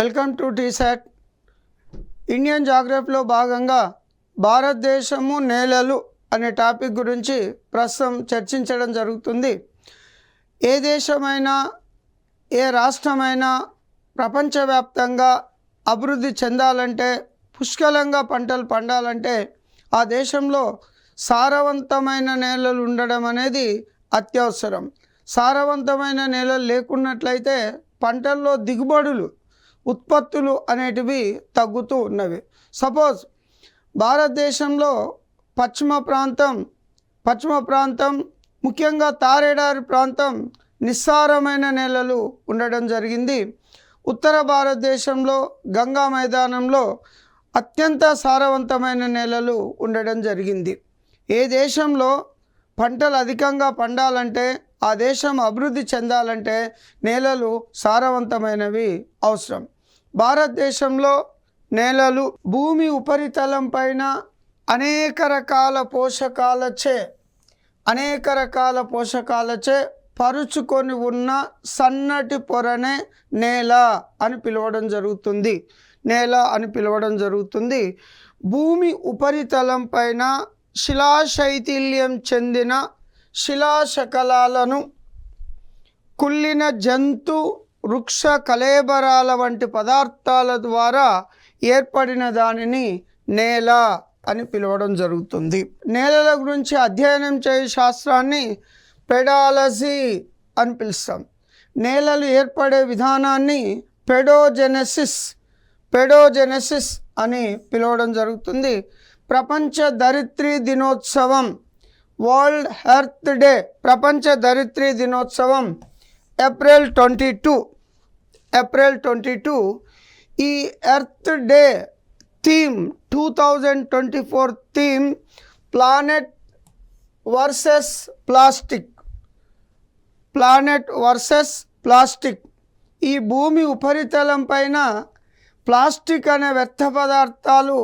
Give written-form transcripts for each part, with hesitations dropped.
Welcome to T-SAT. Indian జాగ్రఫీలో భాగంగా భారతదేశము నేలలు అనే టాపిక్ గురించి ప్రస్తుతం చర్చించడం జరుగుతుంది. ఏ దేశమైనా ఏ రాష్ట్రమైనా ప్రపంచవ్యాప్తంగా అభివృద్ధి చెందాలంటే, పుష్కలంగా పంటలు పండాలంటే ఆ దేశంలో సారవంతమైన నేలలు ఉండడం అనేది అత్యవసరం. సారవంతమైన నేలలు లేకున్నట్లయితే పంటల్లో దిగుబడులు, ఉత్పత్తులు అనేటివి తగ్గుతూ ఉన్నవి. సపోజ్ భారతదేశంలో పశ్చిమ ప్రాంతం ముఖ్యంగా తారేడారి ప్రాంతం నిస్సారమైన నేలలు ఉండడం జరిగింది. ఉత్తర భారతదేశంలో గంగా మైదానంలో అత్యంత సారవంతమైన నేలలు ఉండడం జరిగింది. ఏ దేశంలో పంటలు అధికంగా పండాలంటే, ఆ దేశం అభివృద్ధి చెందాలంటే నేలలు సారవంతమైనవి అవసరం. భారతదేశంలో నేలలు భూమి ఉపరితలం పైన అనేక రకాల పోషకాలచే పరుచుకొని ఉన్న సన్నటి పొరనే నేల అని పిలవడం జరుగుతుంది. భూమి ఉపరితలం పైన శిలాశైథిల్యం చెందిన శిలాశకలాలను, కుళ్ళిన జంతు వృక్ష కళేబరాల వంటి పదార్థాల ద్వారా ఏర్పడిన దానిని నేల అని పిలవడం జరుగుతుంది. నేలల గురించి అధ్యయనం చేయు శాస్త్రాన్ని పెడాలజీ అని పిలుస్తాం. నేలలు ఏర్పడే విధానాన్ని పెడోజెనెసిస్ అని పిలవడం జరుగుతుంది. ప్రపంచ ధరిత్రీ దినోత్సవం, వరల్డ్ ఎర్త్ డే, ప్రపంచ ధరిత్రీ దినోత్సవం ఏప్రిల్ 22. ఈ earth day theme 2024 theme planet versus plastic. ఈ భూమి ఉపరితలం పైన ప్లాస్టిక్ అనే వ్యర్థ పదార్థాలు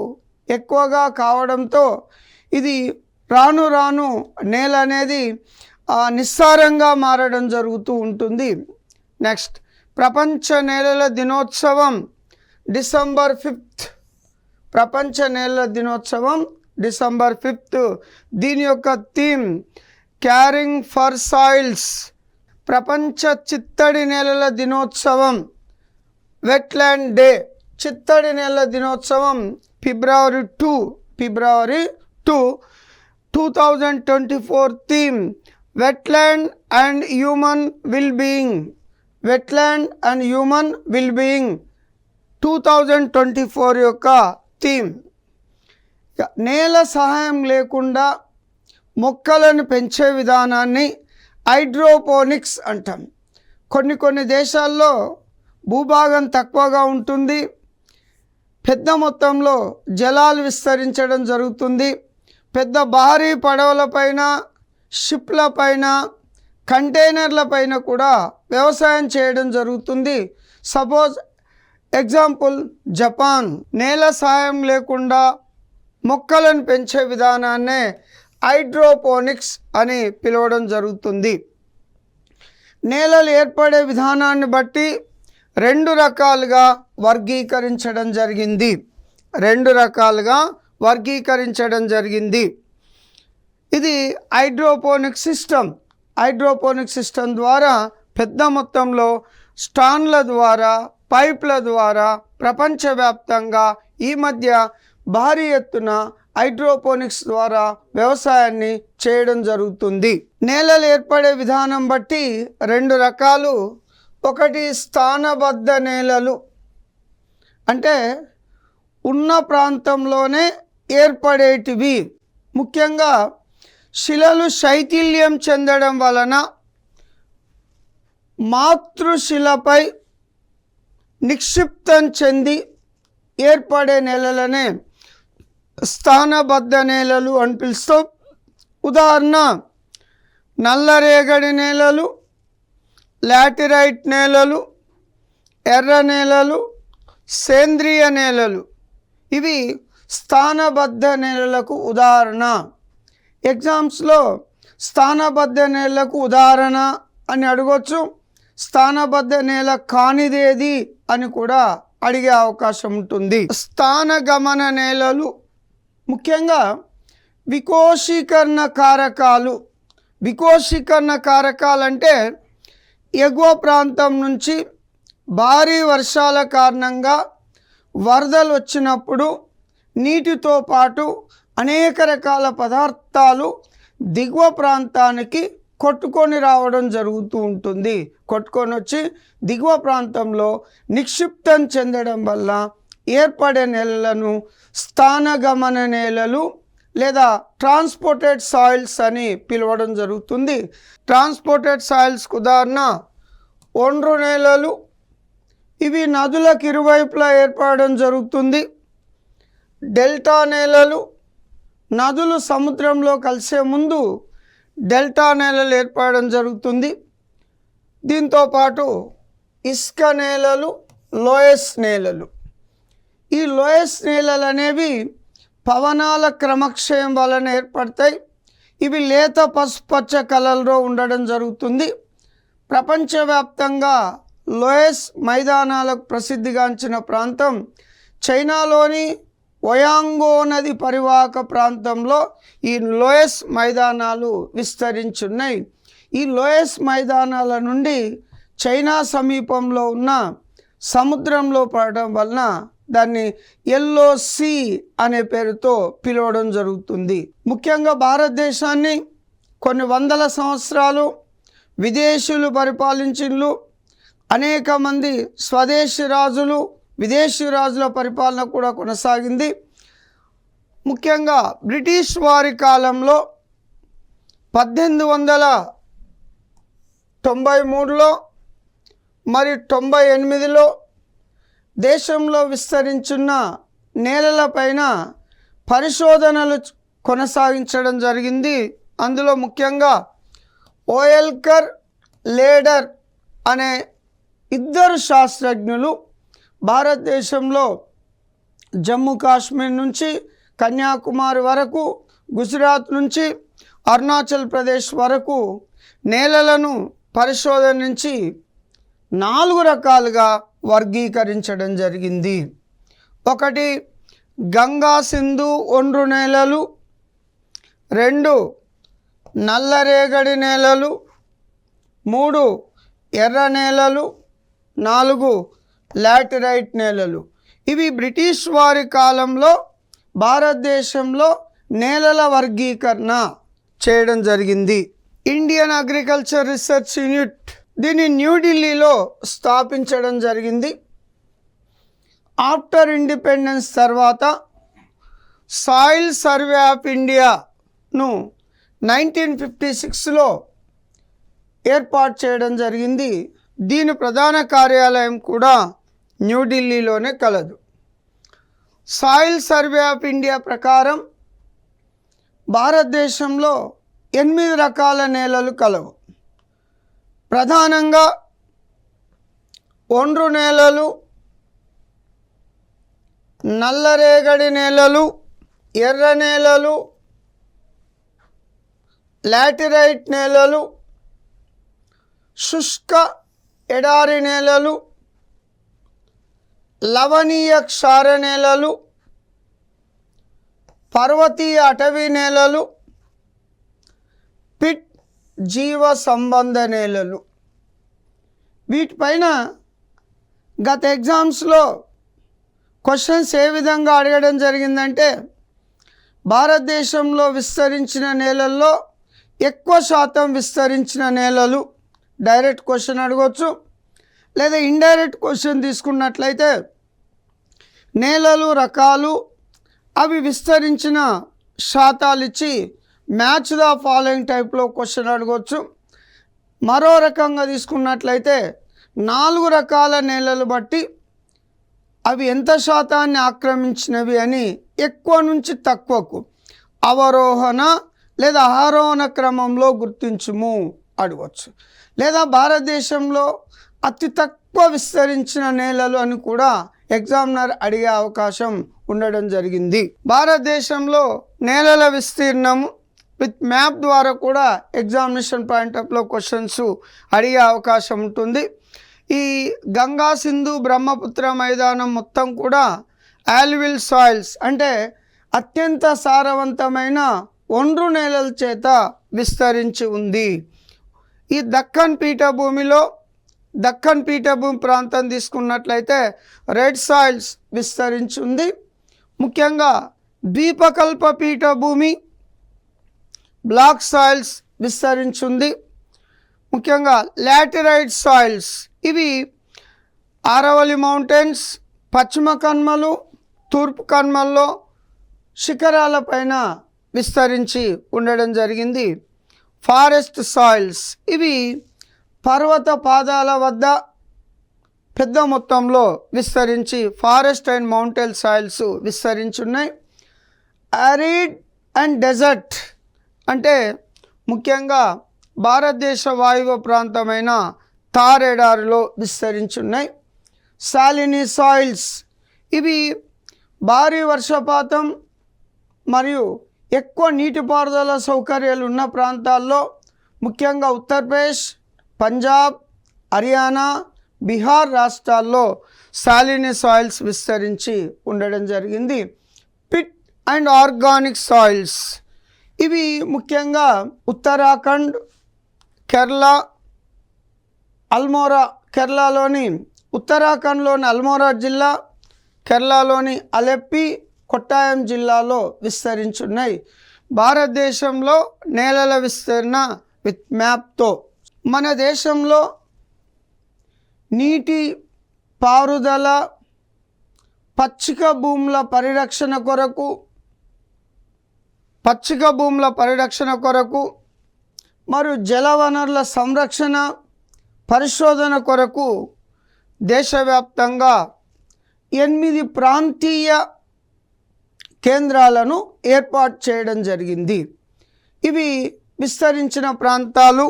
ఎక్కువగా కావడంతో ఇది రాను రాను నేల అనేది నిస్సారంగా మారడం జరుగుతూ ఉంటుంది. నెక్స్ట్, ప్రపంచ నేలల దినోత్సవం డిసెంబర్ 5. ప్రపంచ నేలల దినోత్సవం డిసెంబర్ 5. దీని యొక్క థీమ్ క్యారింగ్ ఫర్ సాయిల్స్. ప్రపంచ చిత్తడి నేలల దినోత్సవం వెట్లాండ్ డే. చిత్తడి నేలల దినోత్సవం ఫిబ్రవరి 2, 2024 theme wetland and human well being 2024 యొక్క థీమ్. నేల సహాయం లేకుండా మొక్కలను పెంచే విధానాన్ని హైడ్రోపోనిక్స్ అంటాం. కొన్ని దేశాల్లో భూభాగం తక్కువగా ఉంటుంది, పెద్ద మొత్తంలో జలాలు విస్తరించడం జరుగుతుంది. పెద్ద భారీ పడవలపైన, షిప్లపైన, కంటైనర్లపైన కూడా వ్యవసాయం చేయడం జరుగుతుంది. Suppose example Japan. నేల సహాయం లేకుండా మొక్కలను పెంచే విధానాన్నే హైడ్రోపోనిక్స్ అని పిలవడం జరుగుతుంది. నేలలు ఏర్పడే విధానాన్ని బట్టి రెండు రకాలుగా వర్గీకరించడం జరిగింది. ఇది హైడ్రోపోనిక్ సిస్టమ్ ద్వారా పెద్ద మొత్తంలో స్టాన్ల ద్వారా, పైప్ల ద్వారా ప్రపంచవ్యాప్తంగా ఈ మధ్య భారీ ఎత్తున హైడ్రోపోనిక్స్ ద్వారా వ్యవసాయాన్ని చేయడం జరుగుతుంది. నేలలు ఏర్పడే విధానం బట్టి రెండు రకాలు. ఒకటి స్థానబద్ధ నేలలు, అంటే ఉన్న ప్రాంతంలోనే ఏర్పడేటివి. ముఖ్యంగా శిలలు శైథిల్యం చెందడం వలన మాతృశిలపై నిక్షిప్తం చెంది ఏర్పడే నేలలనే స్థానబద్ధ నేలలు అని పిలుస్తాం. ఉదాహరణ నల్లరేగడి నేలలు, లాటరైట్ నేలలు, ఎర్ర నేలలు, సేంద్రియ నేలలు. ఇవి స్థానబద్ధ నేలలకు ఉదాహరణ. ఎగ్జామ్స్లో స్థానబద్ధ నేలలకు ఉదాహరణ అని అడగవచ్చు. స్థానబద్ధ నేల కానిదేది అని కూడా అడిగే అవకాశం ఉంటుంది. స్థానగమన నేలలు ముఖ్యంగా వికోశీకరణ కారకాలు. వికోశీకరణ కారకాలు అంటే ఎగువ ప్రాంతం నుంచి భారీ వర్షాల కారణంగా వరదలు వచ్చినప్పుడు నీటితో పాటు అనేక రకాల పదార్థాలు దిగువ ప్రాంతానికి కొట్టుకొని రావడం జరుగుతూ ఉంటుంది. కొట్టుకొని వచ్చి దిగువ ప్రాంతంలో నిక్షిప్తం చెందడం వల్ల ఏర్పడే నేలలను స్థానగమన నేలలు లేదా ట్రాన్స్పోర్టెడ్ సాయిల్స్ అని పిలవడం జరుగుతుంది. ట్రాన్స్పోర్టెడ్ సాయిల్స్కు ఉదాహరణ ఒండ్రు నేలలు. ఇవి నదులకు ఇరువైపులా ఏర్పడడం జరుగుతుంది. డెల్టా నేలలు, నదులు సముద్రంలో కలిసే ముందు డెల్టా నేలలు ఏర్పడడం జరుగుతుంది. దీంతోపాటు ఇసుక నేలలు, లోయస్ నేలలు. ఈ లోయస్ నేలలు అనేవి పవనాల క్రమక్షయం వలన ఏర్పడతాయి. ఇవి లేత పసుపచ్చ కలర్లో ఉండడం జరుగుతుంది. ప్రపంచవ్యాప్తంగా లోయస్ మైదానాలకు ప్రసిద్ధిగాంచిన ప్రాంతం చైనాలోని ఒయాంగో నది పరివాహక ప్రాంతంలో ఈ లోయస్ మైదానాలు విస్తరించున్నాయి. ఈ లోయస్ మైదానాల నుండి చైనా సమీపంలో ఉన్న సముద్రంలో పడడం వలన దాన్ని ఎల్లో సీ అనే పేరుతో పిలవడం జరుగుతుంది. ముఖ్యంగా భారతదేశాన్ని కొన్ని వందల సంవత్సరాలు విదేశీయులు పరిపాలించిండ్రు. అనేక మంది స్వదేశీ రాజులు, విదేశీ రాజుల పరిపాలన కూడా కొనసాగింది. ముఖ్యంగా బ్రిటిష్ వారి కాలంలో 1893లో మరి 98లో దేశంలో విస్తరించున్న నేలలపైన పరిశోధనలు కొనసాగించడం జరిగింది. అందులో ముఖ్యంగా ఓయల్కర్, లేడర్ అనే ఇద్దరు శాస్త్రజ్ఞులు భారతదేశంలో జమ్మూ కాశ్మీర్ నుంచి కన్యాకుమారి వరకు, గుజరాత్ నుంచి అరుణాచల్ ప్రదేశ్ వరకు నేలలను పరిశోధించి 4 రకాలుగా వర్గీకరించడం జరిగింది. ఒకటి గంగా సింధు ఒండ్రు నేలలు, 2 నల్లరేగడి నేలలు, 3 ఎర్ర నేలలు, 4 లాటరైట్ నేలలు. ఇవి బ్రిటిష్ వారి కాలంలో భారతదేశంలో నేలల వర్గీకరణ చేయడం జరిగింది. ఇండియన్ అగ్రికల్చర్ రీసెర్చ్ యూనిట్ దీన్ని న్యూఢిల్లీలో స్థాపించడం జరిగింది. ఆఫ్టర్ ఇండిపెండెన్స్ తర్వాత సాయిల్ సర్వే ఆఫ్ ఇండియాను 1956లో ఏర్పాటు చేయడం జరిగింది. దీని ప్రధాన కార్యాలయం కూడా న్యూఢిల్లీలోనే కలదు. సాయిల్ సర్వే ఆఫ్ ఇండియా ప్రకారం భారతదేశంలో 8 రకాల నేలలు కలవు. ప్రధానంగా ఒండ్రు నేలలు, నల్లరేగడి నేలలు, ఎర్ర నేలలు, లాటరైట్ నేలలు, శుష్క ఎడారి నేలలు, లవణీయ క్షార నేలలు, పర్వతీయ అటవీ నేలలు, పిట్ జీవ సంబంధ నేలలు. వీటిపైన గత ఎగ్జామ్స్లో క్వశ్చన్స్ ఏ విధంగా అడగడం జరిగిందంటే, భారతదేశంలో విస్తరించిన నేలల్లో ఎక్కువ శాతం విస్తరించిన నేలలు డైరెక్ట్ క్వశ్చన్ అడగవచ్చు, లేదా ఇండైరెక్ట్ క్వశ్చన్ తీసుకున్నట్లయితే నేలలు రకాలు అవి విస్తరించిన శాతాలు ఇచ్చి మ్యాచ్ ద ఫాలోయింగ్ టైప్లో క్వశ్చన్ అడగవచ్చు. మరో రకంగా తీసుకున్నట్లయితే 4 రకాల నేలలు బట్టి అవి ఎంత శాతాన్ని ఆక్రమించినవి అని ఎక్కువ నుంచి తక్కువకు అవరోహణ లేదా ఆరోహణ క్రమంలో గుర్తించుము అడగవచ్చు. లేదా భారతదేశంలో అతి తక్కువ విస్తరించిన నేలలు అని కూడా ఎగ్జామినర్ అడిగే అవకాశం ఉండడం జరిగింది. భారతదేశంలో నేలల విస్తీర్ణము విత్ మ్యాప్ ద్వారా కూడా ఎగ్జామినేషన్ పాయింట్ ఆఫ్లో క్వశ్చన్స్ అడిగే అవకాశం ఉంటుంది. ఈ గంగా సింధు బ్రహ్మపుత్ర మైదానం మొత్తం కూడా ఆల్విల్ సాయిల్స్ అంటే అత్యంత సారవంతమైన ఒండ్రు నేలల చేత విస్తరించి ఉంది. ఈ దక్కన్ పీఠభూమిలో దక్కన్ పీఠభూమి ప్రాంతం తీసుకున్నట్లయితే రెడ్ సాయిల్స్ విస్తరించి ఉంది. ముఖ్యంగా ద్వీపకల్ప పీఠభూమి బ్లాక్ సాయిల్స్ విస్తరించింది. ముఖ్యంగా లాటరైట్ సాయిల్స్ ఇవి ఆరవల్లి మౌంటైన్స్, పశ్చిమ కన్మలు, తూర్పు కన్మల్లో శిఖరాలపైన విస్తరించి ఉండడం జరిగింది. ఫారెస్ట్ సాయిల్స్ ఇవి పర్వత పాదాల వద్ద పెద్ద మొత్తంలో విస్తరించి ఫారెస్ట్ అండ్ మౌంటైన్ సాయిల్స్ విస్తరించున్నాయి. యారిడ్ అండ్ డెజర్ట్ అంటే ముఖ్యంగా భారతదేశ వాయువ్య ప్రాంతమైన థార్ ఎడారిలో విస్తరించున్నాయి. సాలినీ సాయిల్స్ ఇవి భారీ వర్షపాతం మరియు ఎక్కువ నీటిపారుదల సౌకర్యాలు ఉన్న ప్రాంతాల్లో ముఖ్యంగా ఉత్తరప్రదేశ్, పంజాబ్, హర్యానా, బీహార్ రాష్ట్రాల్లో సాలినీ సాయిల్స్ విస్తరించి ఉండడం జరిగింది. పిట్ అండ్ ఆర్గానిక్ సాయిల్స్ ఇవి ముఖ్యంగా ఉత్తరాఖండ్, కేరళ, అల్మోరా, కేరళలోని ఉత్తరాఖండ్లోని అల్మోరా జిల్లా, కేరళలోని అలెప్పి, కొట్టాయం జిల్లాలో విస్తరించున్నాయి. భారతదేశంలో నేలల విస్తరణ విత్ మ్యాప్తో మన దేశంలో నీటి పారుదల, పచ్చిక భూముల పరిరక్షణ కొరకు మరియు జలవనరుల సంరక్షణ పరిశోధన కొరకు దేశవ్యాప్తంగా 8 ప్రాంతీయ కేంద్రాలను ఏర్పాటు చేయడం జరిగింది. ఇవి విస్తరించిన ప్రాంతాలు.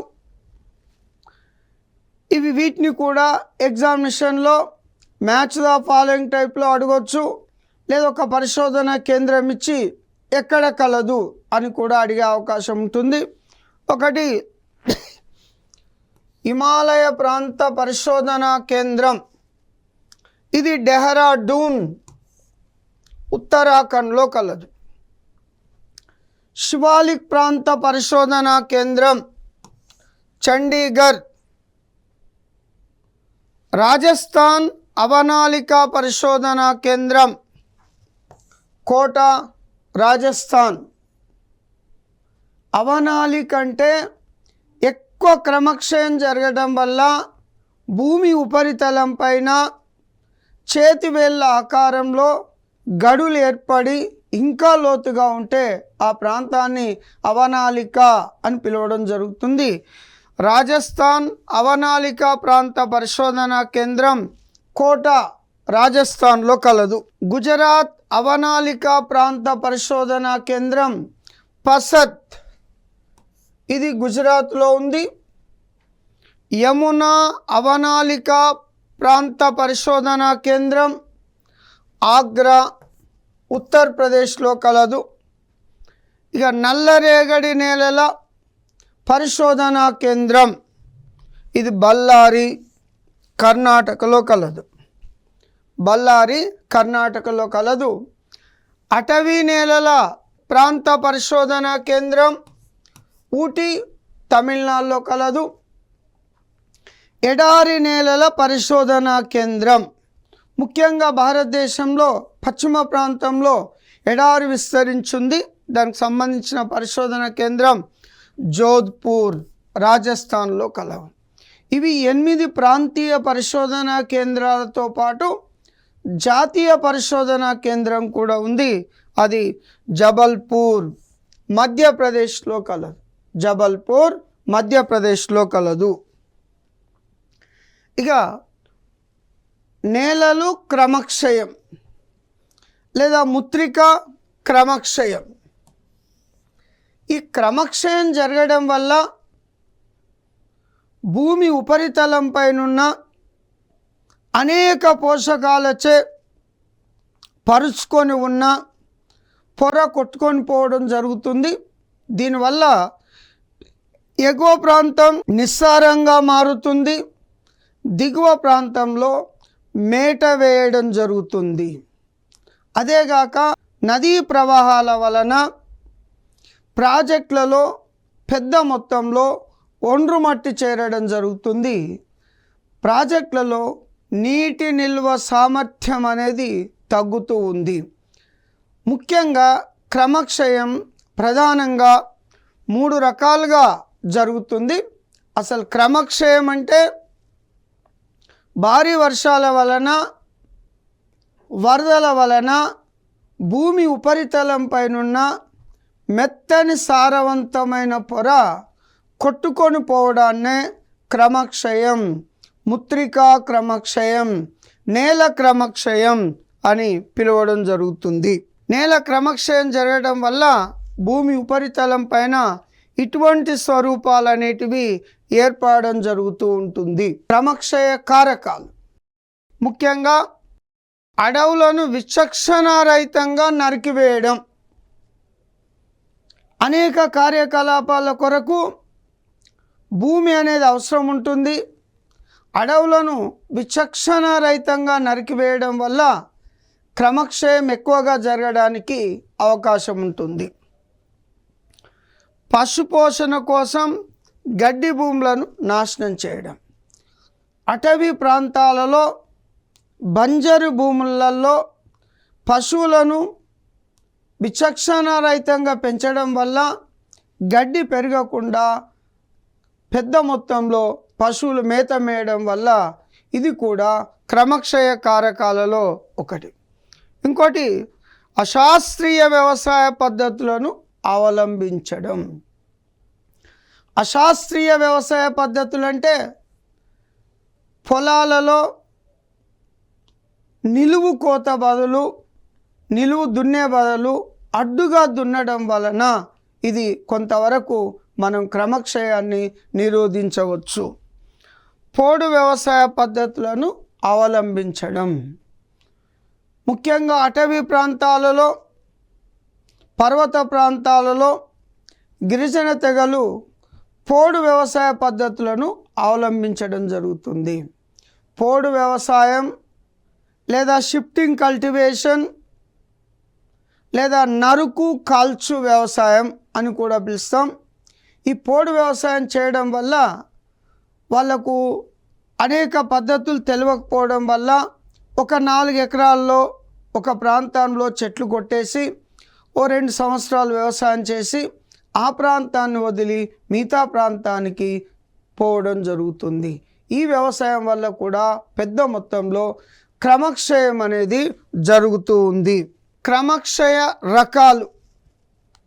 వీటిని కూడా ఎగ్జామినేషన్లో మ్యాచ్ ద ఫాలోయింగ్ టైప్లో అడగవచ్చు, లేదా ఒక పరిశోధన కేంద్రం ఇచ్చి ఎక్కడ కలదు అని కూడా అడిగే అవకాశం ఉంటుంది. ఒకటి హిమాలయ ప్రాంత పరిశోధనా కేంద్రం, ఇది డెహ్రాడూన్ ఉత్తరాఖండ్లో కలదు. శివాలిక్ ప్రాంత పరిశోధనా కేంద్రం చండీగఢ్. రాజస్థాన్ అవనాలిక పరిశోధనా కేంద్రం కోటా, రాజస్థాన్. అవనాలిక అంటే ఎక్కువ క్రమక్షయం జరగడం వల్ల భూమి ఉపరితలం పైన చేతివేళ్ళ ఆకారంలో గడులు ఏర్పడి ఇంకా లోతుగా ఉంటే ఆ ప్రాంతాన్ని అవనాలిక అని పిలవడం జరుగుతుంది. రాజస్థాన్ అవనాలిక ప్రాంత పరిశోధనా కేంద్రం కోటా, రాజస్థాన్లో కలదు. గుజరాత్ అవనాలిక ప్రాంత పరిశోధనా కేంద్రం పసత్, ఇది గుజరాత్లో ఉంది. యమునా అవనాలిక ప్రాంత పరిశోధనా కేంద్రం ఆగ్రా, ఉత్తరప్రదేశ్లో కలదు. ఇక నల్లరేగడి నేలల పరిశోధనా కేంద్రం ఇది బళ్ళారి, కర్ణాటకలో కలదు. కర్ణాటకలో కలదు. అటవీ నేలల ప్రాంత పరిశోధనా కేంద్రం ఊటీ, తమిళనాడులో కలదు. ఎడారి నేలల పరిశోధనా కేంద్రం ముఖ్యంగా భారతదేశంలో పశ్చిమ ప్రాంతంలో ఎడారి విస్తరించింది. దానికి సంబంధించిన పరిశోధన కేంద్రం జోధ్పూర్, రాజస్థాన్లో కలవు. ఇవి 8 ప్రాంతీయ పరిశోధనా కేంద్రాలతో పాటు జాతీయ పరిశోధనా కేంద్రం కూడా ఉంది. అది జబల్పూర్, మధ్యప్రదేశ్లో కలదు. జబల్పూర్ మధ్యప్రదేశ్లో కలదు. ఇక నేలలు క్రమక్షయం లేదా ముత్రిక క్రమక్షయం. ఈ క్రమక్షయం జరగడం వల్ల భూమి ఉపరితలం పైనున్న అనేక పోషకాలచే పరుచుకొని ఉన్న పొర కొట్టుకొని పోవడం జరుగుతుంది. దీనివల్ల ఎగువ ప్రాంతం నిస్సారంగా మారుతుంది, దిగువ ప్రాంతంలో మేట వేయడం జరుగుతుంది. అదేగాక నదీ ప్రవాహాల వలన ప్రాజెక్టులలో పెద్ద మొత్తంలో ఒండ్రు మట్టి చేరడం జరుగుతుంది. ప్రాజెక్టులలో నీటి నిల్వ సామర్థ్యం అనేది తగ్గుతూ ఉంది. ముఖ్యంగా క్రమక్షయం ప్రధానంగా 3 రకాలుగా జరుగుతుంది. అసలు క్రమక్షయం అంటే భారీ వర్షాల వలన, వరదల వలన భూమి ఉపరితలం పైనున్న మెత్తని సారవంతమైన పొర కొట్టుకొని పోవడాన్నే క్రమక్షయం, ముత్రికా క్రమక్షయం, నేల క్రమక్షయం అని పిలవడం జరుగుతుంది. నేల క్రమక్షయం జరగడం వల్ల భూమి ఉపరితలం పైన ఇటువంటి స్వరూపాలు అనేటివి ఏర్పడడం జరుగుతూ ఉంటుంది. క్రమక్షయ కారకాలు ముఖ్యంగా అడవులను విచక్షణారహితంగా నరికివేయడం, అనేక కార్యకలాపాల కొరకు భూమి అనేది అవసరం ఉంటుంది. అడవులను విచక్షణారహితంగా నరికివేయడం వల్ల క్రమక్షయం ఎక్కువగా జరగడానికి అవకాశం ఉంటుంది. పశుపోషణ కోసం గడ్డి భూములను నాశనం చేయడం, అటవీ ప్రాంతాలలో బంజరు భూములలో పశువులను విచక్షణారహితంగా పెంచడం వల్ల గడ్డి పెరగకుండా పెద్ద మొత్తంలో పశువులు మేత మేయడం వల్ల ఇది కూడా క్రమక్షయ కారకాలలో ఒకటి. ఇంకోటి అశాస్త్రీయ వ్యవసాయ పద్ధతులను అవలంబించడం. అశాస్త్రీయ వ్యవసాయ పద్ధతులు అంటే పొలాలలో నిలువు కోత బదులు, నిలువు దున్నే బదులు అడ్డుగా దున్నడం వలన ఇది కొంతవరకు మనం క్రమక్షయాన్ని నిరోధించవచ్చు. పోడు వ్యవసాయ పద్ధతులను అవలంబించడం, ముఖ్యంగా అటవీ ప్రాంతాలలో, పర్వత ప్రాంతాలలో గిరిజన తెగలు పోడు వ్యవసాయ పద్ధతులను అవలంబించడం జరుగుతుంది. పోడు వ్యవసాయం లేదా షిఫ్టింగ్ కల్టివేషన్ లేదా నరుకు కాల్చు వ్యవసాయం అని కూడా పిలుస్తాం. ఈ పోడు వ్యవసాయం చేయడం వల్ల వాళ్ళకు అనేక పద్ధతులు తెలియకపోవడం వల్ల ఒక 4 ఎకరాల్లో ఒక ప్రాంతంలో చెట్లు కొట్టేసి 2 సంవత్సరాలు వ్యవసాయం చేసి ఆ ప్రాంతాన్ని వదిలి మిగతా ప్రాంతానికి పోవడం జరుగుతుంది. ఈ వ్యవసాయం వల్ల కూడా పెద్ద మొత్తంలో క్రమక్షయం అనేది జరుగుతూ ఉంది. క్రమక్షయ రకాలు,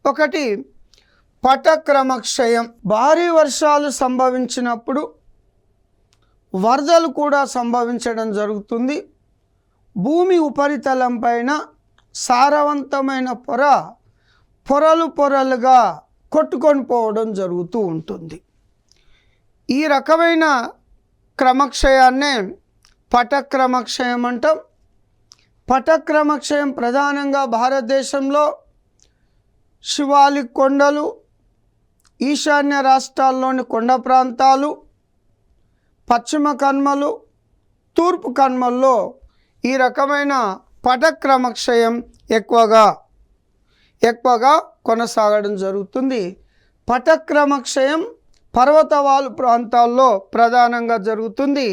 ఒకటి పటక్రమక్షయం. భారీ వర్షాలు సంభవించినప్పుడు వరదలు కూడా సంభవించడం జరుగుతుంది. భూమి ఉపరితలం పైన సారవంతమైన పొరలు పొరలుగా కొట్టుకొని పోవడం జరుగుతూ ఉంటుంది. ఈ రకమైన క్రమక్షయాన్నే పటక్రమక్షయం అంటాం. పటక్రమక్షయం ప్రధానంగా భారతదేశంలో శివాలిక్ కొండలు, ఈశాన్య రాష్ట్రాల్లోని కొండ ప్రాంతాలు, పశ్చిమ కనుమలు, తూర్పు కనుమల్లో ఈ రకమైన పటక్రమక్షయం ఎక్కువగా కొనసాగడం జరుగుతుంది. పటక్రమక్షయం పర్వతవాలు ప్రాంతాల్లో ప్రధానంగా జరుగుతుంది.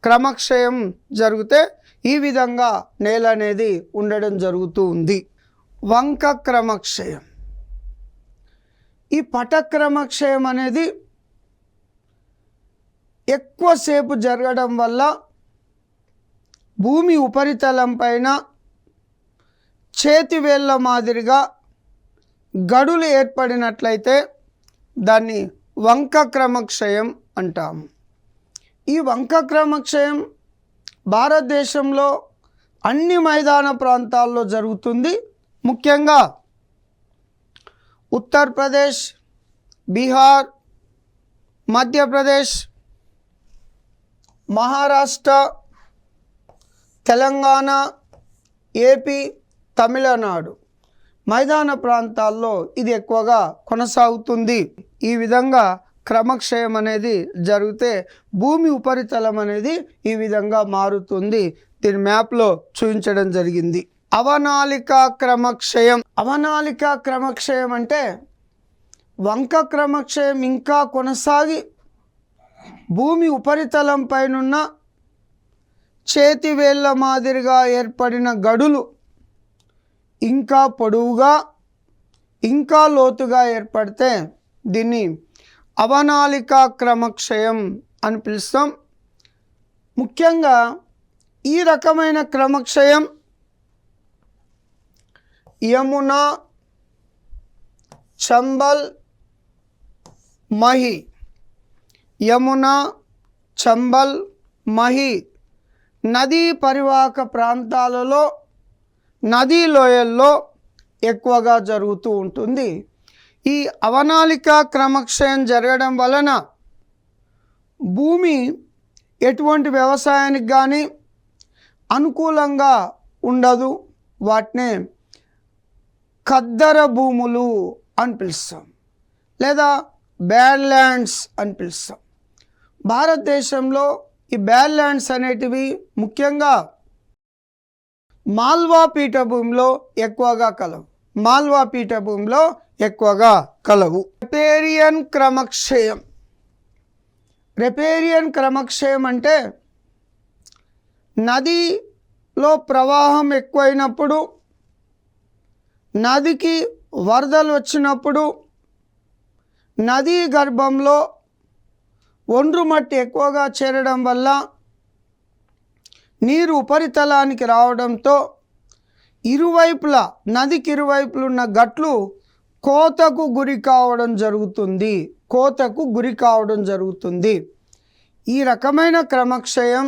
క్రమక్షయం జరిగితే ఈ విధంగా నేల అనేది ఉండడం జరుగుతూ ఉంది. వంక క్రమక్షయం. ఈ పటక్రమక్షయం అనేది ఎక్కువసేపు జరగడం వల్ల భూమి ఉపరితలం పైన చేతివేళ్ళ మాదిరిగా గడులు ఏర్పడినట్లయితే దాన్ని వంక క్రమక్షయం అంటాము. ఈ వంక క్రమక్షయం భారతదేశంలో అన్ని మైదాన ప్రాంతాల్లో జరుగుతుంది. ముఖ్యంగా ఉత్తరప్రదేశ్, బీహార్, మధ్యప్రదేశ్, మహారాష్ట్ర, తెలంగాణ, ఏపీ, తమిళనాడు మైదాన ప్రాంతాల్లో ఇది ఎక్కువగా కొనసాగుతుంది. ఈ విధంగా క్రమక్షయం అనేది జరిగితే భూమి ఉపరితలం అనేది ఈ విధంగా మారుతుంది. దీని మ్యాప్లో చూపించడం జరిగింది. అవనాళిక క్రమక్షయం. అవనాళిక క్రమక్షయం అంటే వంక క్రమక్షయం ఇంకా కొనసాగి భూమి ఉపరితలం పైనున్న చేతివేళ్ల మాదిరిగా ఏర్పడిన గడులు ఇంకా పొడవుగా ఇంకా లోతుగా ఏర్పడితే దీన్ని అవనాళిక క్రమక్షయం అని పిలుస్తాం. ముఖ్యంగా ఈ రకమైన క్రమక్షయం యమునా, చంబల్, మహి, యమునా, చంబల్, మహి నదీ పరివాహక ప్రాంతాలలో, నదీ లోయల్లో ఎక్కువగా జరుగుతూ ఉంటుంది. ఈ అవనాళిక క్రమక్షయం జరగడం వలన భూమి ఎటువంటి వ్యవసాయానికి కానీ అనుకూలంగా ఉండదు. వాటినే ఖద్దర భూములు అని పిలుస్తాం, లేదా బ్యాడ్ ల్యాండ్స్ అని పిలుస్తాం. భారతదేశంలో ఈ బ్యాడ్ ల్యాండ్స్ అనేటివి ముఖ్యంగా మాల్వా పీఠభూమిలో ఎక్కువగా కలవు. మాల్వా పీఠభూమిలో ఎక్కువగా కలవు. రిపేరియన్ క్రమక్షయం. రిపేరియన్ క్రమక్షయం అంటే నదిలో ప్రవాహం ఎక్కువైనప్పుడు, నదికి వరదలు వచ్చినప్పుడు నదీ గర్భంలో ఒండ్రు మట్టి ఎక్కువగా చేరడం వల్ల నీరు ఉపరితలానికి రావడంతో ఇరువైపులా, నదికి ఇరువైపులు ఉన్న గట్లు కోతకు గురి కావడం జరుగుతుంది. కోతకు గురి కావడం జరుగుతుంది. ఈ రకమైన క్రమక్షయం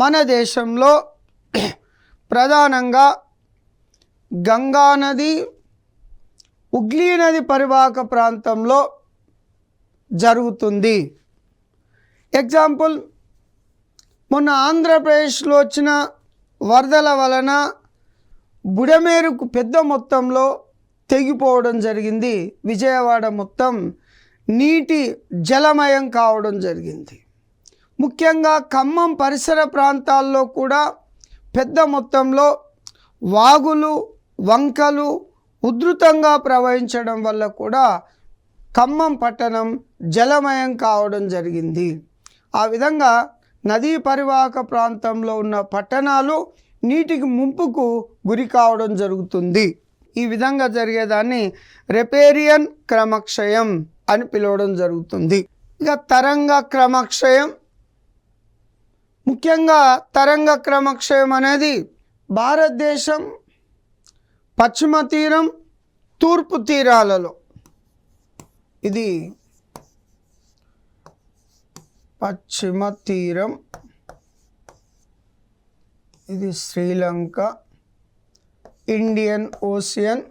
మన దేశంలో ప్రధానంగా గంగా నది, హుగ్లీ నది పరివాహక ప్రాంతంలో జరుగుతుంది. ఎగ్జాంపుల్, మొన్న ఆంధ్రప్రదేశ్లో వచ్చిన వరదల వలన బుడమేరుకు పెద్ద మొత్తంలో తెగిపోవడం జరిగింది. విజయవాడ మొత్తం నీటి జలమయం కావడం జరిగింది. ముఖ్యంగా ఖమ్మం పరిసర ప్రాంతాల్లో కూడా పెద్ద మొత్తంలో వాగులు, వంకలు ఉధృతంగా ప్రవహించడం వల్ల కూడా ఖమ్మం పట్టణం జలమయం కావడం జరిగింది. ఆ విధంగా నదీ పరివాహక ప్రాంతంలో ఉన్న పట్టణాలు నీటికి ముంపుకు గురి కావడం జరుగుతుంది. ఈ విధంగా జరిగేదాన్ని రిపేరియన్ క్రమక్షయం అని పిలవడం జరుగుతుంది. ఇక తరంగ క్రమక్షయం. ముఖ్యంగా తరంగ క్రమక్షయం అనేది భారతదేశం పశ్చిమ తీరం, తూర్పు తీరాలలో, ఇది పశ్చిమ తీరం, ఇది శ్రీలంక, ఇండియన్ ఓషియన్,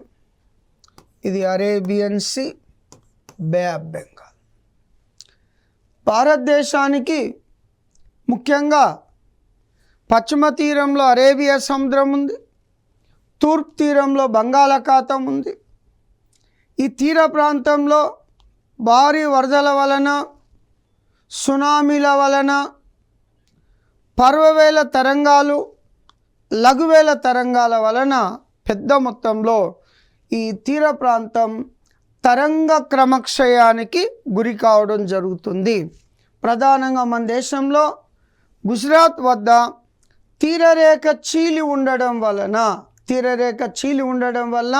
ఇది Arabian Sea, Bay of Bengal. భారతదేశానికి ముఖ్యంగా పశ్చిమ తీరంలో అరేబియా సముద్రం ఉంది, తూర్పు తీరంలో బంగాళాఖాతం ఉంది. ఈ తీర ప్రాంతంలో భారీ వరదల వలన, సునామీల వలన పర్వవేల తరంగాలు, లఘువేల తరంగాల వలన పెద్ద మొత్తంలో ఈ తీర ప్రాంతం తరంగ క్రమక్షయానికి గురి కావడం జరుగుతుంది. ప్రధానంగా మన దేశంలో గుజరాత్ వద్ద తీరరేఖ చీలి ఉండడం వలన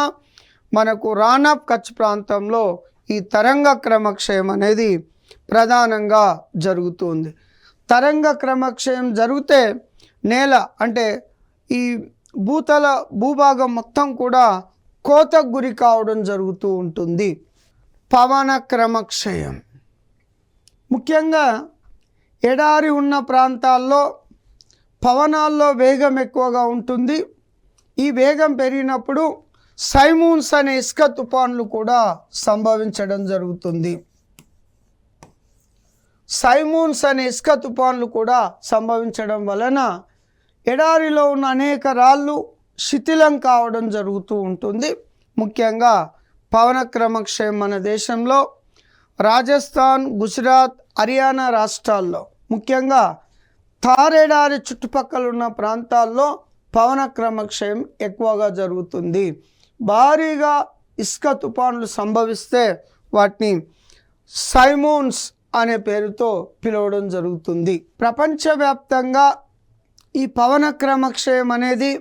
మనకు రాన్ ఆఫ్ కచ్ ప్రాంతంలో ఈ తరంగ క్రమక్షయం అనేది ప్రధానంగా జరుగుతుంది. తరంగ క్రమక్షయం జరిగితే నేల అంటే ఈ భూభాగం మొత్తం కూడా కోతకు గురి కావడం జరుగుతూ ఉంటుంది. పవన క్రమక్షయం. ముఖ్యంగా ఎడారి ఉన్న ప్రాంతాల్లో పవనాల్లో వేగం ఎక్కువగా ఉంటుంది. ఈ వేగం పెరిగినప్పుడు సైమూన్స్ అనే ఇసుక తుఫాన్లు కూడా సంభవించడం జరుగుతుంది. సైమూన్స్ అనే ఇసుక తుఫాన్లు కూడా సంభవించడం వలన ఎడారిలో ఉన్న అనేక రాళ్ళు శిథిలం కావడం జరుగుతూ ఉంటుంది. ముఖ్యంగా పవన క్రమక్షయం మన దేశంలో రాజస్థాన్, గుజరాత్, హర్యానా రాష్ట్రాల్లో ముఖ్యంగా థార్ ఎడారి చుట్టుపక్కల ఉన్న ప్రాంతాల్లో పవన క్రమక్షయం ఎక్కువగా జరుగుతుంది. భారీగా ఇసుక తుఫాన్లు సంభవిస్తే వాటిని సైమోన్స్ అనే పేరుతో పిలవడం జరుగుతుంది. ప్రపంచవ్యాప్తంగా ఈ పవన క్రమక్షయం అనేది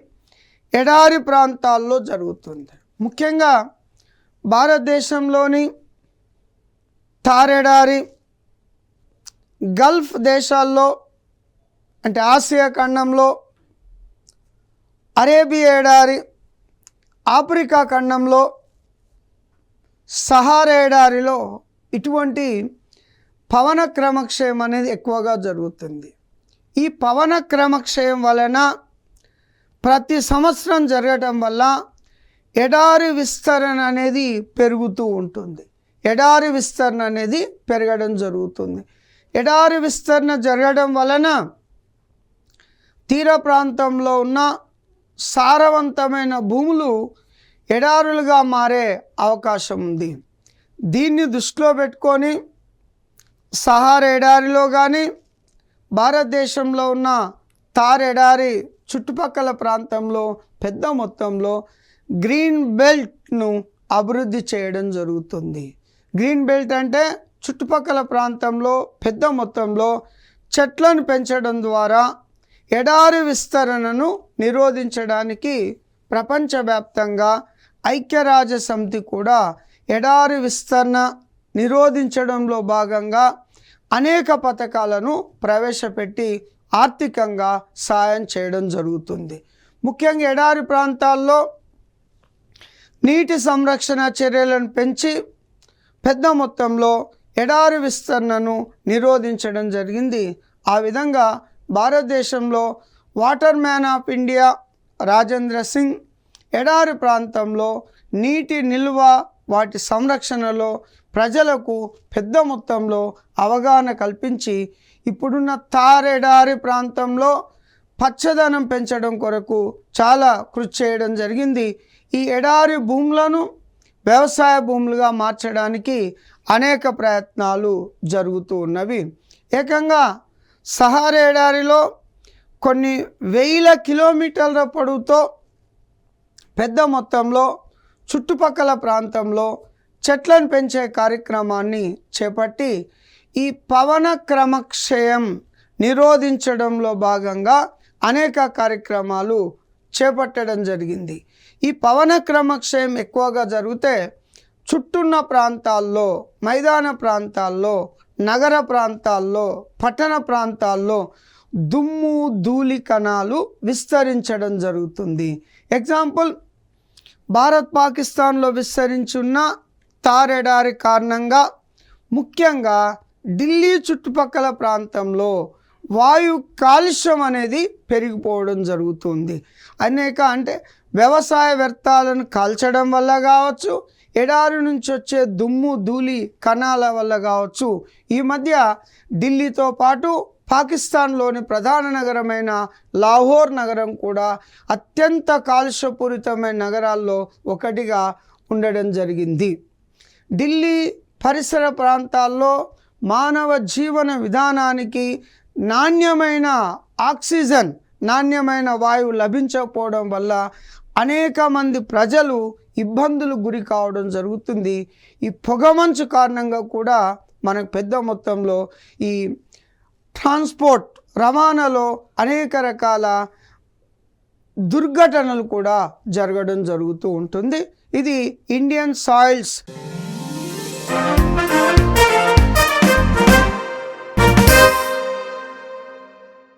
ఎడారి ప్రాంతాల్లో జరుగుతుంది. ముఖ్యంగా భారతదేశంలోని థార్ ఎడారి, గల్ఫ్ దేశాల్లో అంటే ఆసియా ఖండంలో, అరేబియా ఎడారి, ఆఫ్రికా ఖండంలో, సహారా ఎడారిలో ఇటువంటి పవన క్రమక్షయం అనేది ఎక్కువగా జరుగుతుంది. ఈ పవన క్రమక్షయం వలన ప్రతి సంవత్సరం జరగటం వల్ల ఎడారి విస్తరణ అనేది పెరుగుతూ ఉంటుంది. ఎడారి విస్తరణ అనేది పెరగడం జరుగుతుంది. ఎడారి విస్తరణ జరగడం వలన తీర ప్రాంతంలో ఉన్న సారవంతమైన భూములు ఎడారులుగా మారే అవకాశం ఉంది. దీన్ని దృష్టిలో పెట్టుకొని సహారా ఎడారిలో కానీ, భారతదేశంలో ఉన్న థార్ ఎడారి చుట్టుపక్కల ప్రాంతంలో పెద్ద మొత్తంలో గ్రీన్ బెల్ట్ను అభివృద్ధి చేయడం జరుగుతుంది. గ్రీన్ బెల్ట్ అంటే చుట్టుపక్కల ప్రాంతంలో పెద్ద మొత్తంలో చెట్లను పెంచడం ద్వారా ఎడారి విస్తరణను నిరోధించడానికి ప్రపంచవ్యాప్తంగా ఐక్యరాజ్య సమితి కూడా ఎడారి విస్తరణ నిరోధించడంలో భాగంగా అనేక పథకాలను ప్రవేశపెట్టి ఆర్థికంగా సాయం చేయడం జరుగుతుంది. ముఖ్యంగా ఎడారి ప్రాంతాల్లో నీటి సంరక్షణ చర్యలను పెంచి పెద్ద మొత్తంలో ఎడారి విస్తరణను నిరోధించడం జరిగింది. ఆ విధంగా భారతదేశంలో water man of India Rajendra Singh ఎడారి ప్రాంతంలో నీటి నిల్వ, వాటి సంరక్షణలో ప్రజలకు పెద్ద మొత్తంలో అవగాహన కల్పించి ఇప్పుడున్న థార్ ఎడారి ప్రాంతంలో పచ్చదనం పెంచడం కొరకు చాలా కృషి చేయడం జరిగింది. ఈ ఎడారి భూములను వ్యవసాయ భూములుగా మార్చడానికి అనేక ప్రయత్నాలు జరుగుతూ ఉన్నవి. ఏకంగా సహారా ఎడారిలో కొన్ని వేల కిలోమీటర్ల పొడవుతో పెద్ద మొత్తంలో చుట్టుపక్కల ప్రాంతంలో చెట్లను పెంచే కార్యక్రమాన్ని చేపట్టి ఈ పవన క్రమక్షయం నిరోధించడంలో భాగంగా అనేక కార్యక్రమాలు చేపట్టడం జరిగింది. ఈ పవన క్రమక్షయం ఎక్కువగా జరిగితే చుట్టున్న ప్రాంతాల్లో, మైదాన ప్రాంతాల్లో, నగర ప్రాంతాల్లో, పట్టణ ప్రాంతాల్లో దుమ్ము ధూళి కణాలు విస్తరించడం జరుగుతుంది. ఎగ్జాంపుల్, భారత్ పాకిస్తాన్లో విస్తరించున్న థార్ ఎడారి కారణంగా ముఖ్యంగా ఢిల్లీ చుట్టుపక్కల ప్రాంతంలో వాయు కాలుష్యం అనేది పెరిగిపోవడం జరుగుతుంది. అంటే వ్యవసాయ వ్యర్థాలను కాల్చడం వల్ల కావచ్చు, ఎడారి నుంచి వచ్చే దుమ్ము ధూళి కణాల వల్ల కావచ్చు. ఈ మధ్య ఢిల్లీతో పాటు పాకిస్తాన్లోని ప్రధాన నగరమైన లాహోర్ నగరం కూడా అత్యంత కాలుష్యపూరితమైన నగరాల్లో ఒకటిగా ఉండడం జరిగింది. ఢిల్లీ పరిసర ప్రాంతాల్లో మానవ జీవన విధానానికి నాణ్యమైన ఆక్సిజన్, నాణ్యమైన వాయువు లభించకపోవడం వల్ల అనేక మంది ప్రజలు ఇబ్బందులు గురి కావడం జరుగుతుంది. ఈ పొగమంచు కారణంగా కూడా మనకు పెద్ద మొత్తంలో ఈ ట్రాన్స్పోర్ట్ రవాణాలో అనేక రకాల దుర్ఘటనలు కూడా జరగడం జరుగుతూ ఉంటుంది. ఇది ఇండియన్ సాయిల్స్